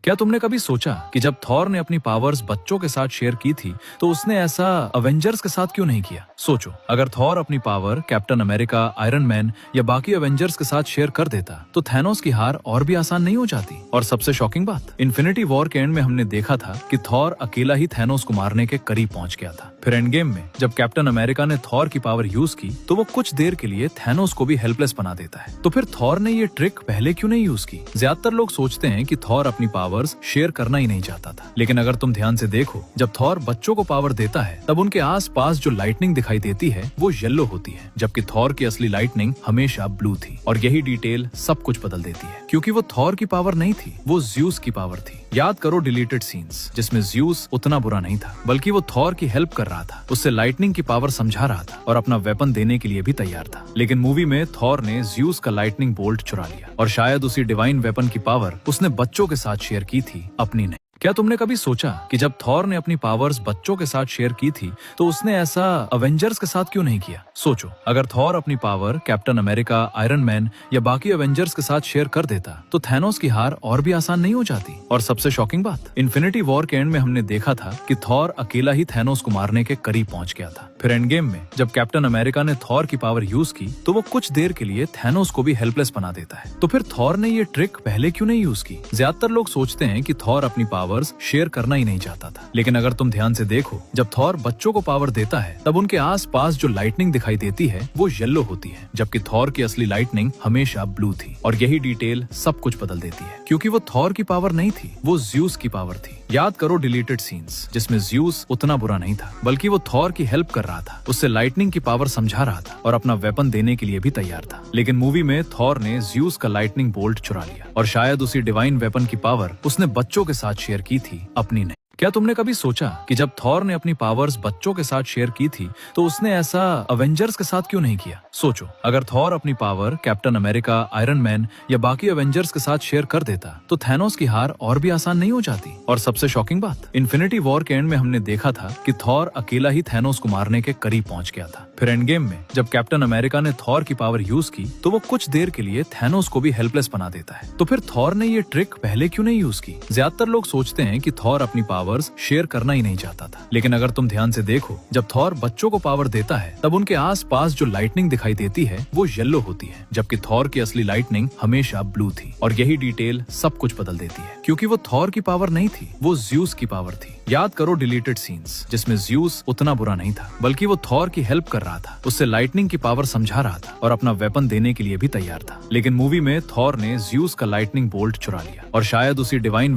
क्या तुमने कभी सोचा कि जब थॉर ने अपनी पावर्स बच्चों के साथ शेयर की थी तो उसने ऐसा अवेंजर्स के साथ क्यों नहीं किया? सोचो, अगर थॉर अपनी power captain America, iron man या बाकी अवेंजर्स के साथ शेयर कर देता तो थैनोस की हार और भी आसान नहीं हो जाती। और सबसे शॉकिंग बात, इन्फिनिटी वॉर के एंड में हमने देखा था कि थॉर अकेला ही थैनोस को मारने के करीब पहुंच गया था। फिर एंड गेम में जब कैप्टन अमेरिका ने थॉर की पावर यूज की तो वो कुछ देर के लिए थैनोस को भी हेल्पलेस बना देता है। तो फिर थॉर ने ये ट्रिक पहले क्यों नहीं यूज की? ज्यादातर लोग सोचते हैं कि थॉर अपनी पावर्स शेयर करना ही नहीं चाहता था, लेकिन अगर तुम ध्यान से देखो, जब थॉर बच्चों को पावर देता है तब उनके आसपास जो लाइटनिंग दिखाई देती है वो येलो होती है, जबकि थॉर की असली लाइटनिंग हमेशा ब्लू थी। और यही डिटेल सब कुछ बदल देती है, क्योंकि वो थॉर की पावर नहीं थी, वो ज़्यूस की पावर थी। याद करो डिलीटेड सीन्स जिसमें ज़्यूस उतना बुरा नहीं था, बल्कि वो थॉर की हेल्प कर रहा था, उससे लाइटनिंग की पावर समझा रहा था और अपना वेपन देने के लिए भी तैयार था। लेकिन मूवी में थॉर ने ज़्यूस का लाइटनिंग बोल्ट चुरा लिया और शायद उसी डिवाइन वेपन की पावर उसने बच्चों के साथ शेयर की थी, अपनी नहीं। क्या तुमने कभी सोचा कि जब थॉर ने अपनी पावर्स बच्चों के साथ शेयर की थी तो उसने ऐसा अवेंजर्स के साथ क्यों नहीं किया? सोचो, अगर थॉर अपनी power captain America, iron man या बाकी अवेंजर्स के साथ शेयर कर देता तो थैनोस की हार और भी आसान नहीं हो जाती। और सबसे शॉकिंग बात, इन्फिनिटी वॉर के एंड में हमने देखा था कि थॉर अकेला ही थैनोस को मारने के करीब पहुंच गया था। फिर एंड गेम में जब कैप्टन अमेरिका ने थॉर की पावर यूज की तो वो कुछ देर के लिए थैनोस को भी हेल्पलेस बना देता है। तो फिर थॉर ने ये ट्रिक पहले क्यों नहीं यूज की? ज्यादातर लोग सोचते हैं कि थॉर अपनी पावर्स शेयर करना ही नहीं चाहता था, लेकिन अगर तुम ध्यान से देखो, जब थॉर बच्चों को पावर देता है तब उनके आसपास जो लाइटनिंग दिखाई देती है वो येलो होती है, जबकि थॉर की असली लाइटनिंग हमेशा ब्लू थी। और यही डिटेल सब कुछ बदल देती है, क्योंकि वो थॉर की पावर नहीं थी, वो ज़्यूस की पावर थी। याद करो डिलीटेड सीन्स जिसमें ज़्यूस उतना बुरा नहीं था, बल्कि वो थॉर की हेल्प कर रहा था, उससे लाइटनिंग की पावर समझा रहा था और अपना वेपन देने के लिए भी तैयार था। लेकिन मूवी में थॉर ने ज़्यूस का लाइटनिंग बोल्ट चुरा लिया और शायद उसी डिवाइन वेपन की पावर उसने बच्चों के साथ शेयर की थी, अपनी नहीं। क्या तुमने कभी सोचा कि जब थॉर ने अपनी पावर्स बच्चों के साथ शेयर की थी तो उसने ऐसा अवेंजर्स के साथ क्यों नहीं किया? सोचो, अगर थॉर अपनी power captain America, iron man या बाकी अवेंजर्स के साथ शेयर कर देता तो थैनोस की हार और भी आसान नहीं हो जाती। और सबसे शॉकिंग बात, इन्फिनिटी वॉर के एंड में हमने देखा था कि थॉर अकेला ही थैनोस को मारने के करीब पहुंच गया था। फिर एंड गेम में जब कैप्टन अमेरिका ने थॉर की पावर यूज की तो वो कुछ देर के लिए थैनोस को भी हेल्पलेस बना देता है। तो फिर थॉर ने ये ट्रिक पहले क्यों नहीं यूज की? ज्यादातर लोग सोचते हैं कि थॉर अपनी पावर्स शेयर करना ही नहीं चाहता था, लेकिन अगर तुम ध्यान से देखो, जब थॉर बच्चों को पावर देता है तब उनके आसपास जो लाइटनिंग दिखाई देती है वो येलो होती है, जबकि थॉर की असली लाइटनिंग हमेशा ब्लू थी। और यही डिटेल सब कुछ बदल देती है, क्योंकि वो थॉर की पावर नहीं थी, वो ज़्यूस की पावर थी। याद करो डिलीटेड सीन्स जिसमें ज़्यूस उतना बुरा नहीं था, बल्कि वो थॉर की हेल्प कर रहा था, उससे लाइटनिंग की पावर समझा रहा था और अपना वेपन देने के लिए भी तैयार था। लेकिन मूवी में थॉर ने ज़्यूस का लाइटनिंग बोल्ट चुरा लिया और शायद उसी डिवाइन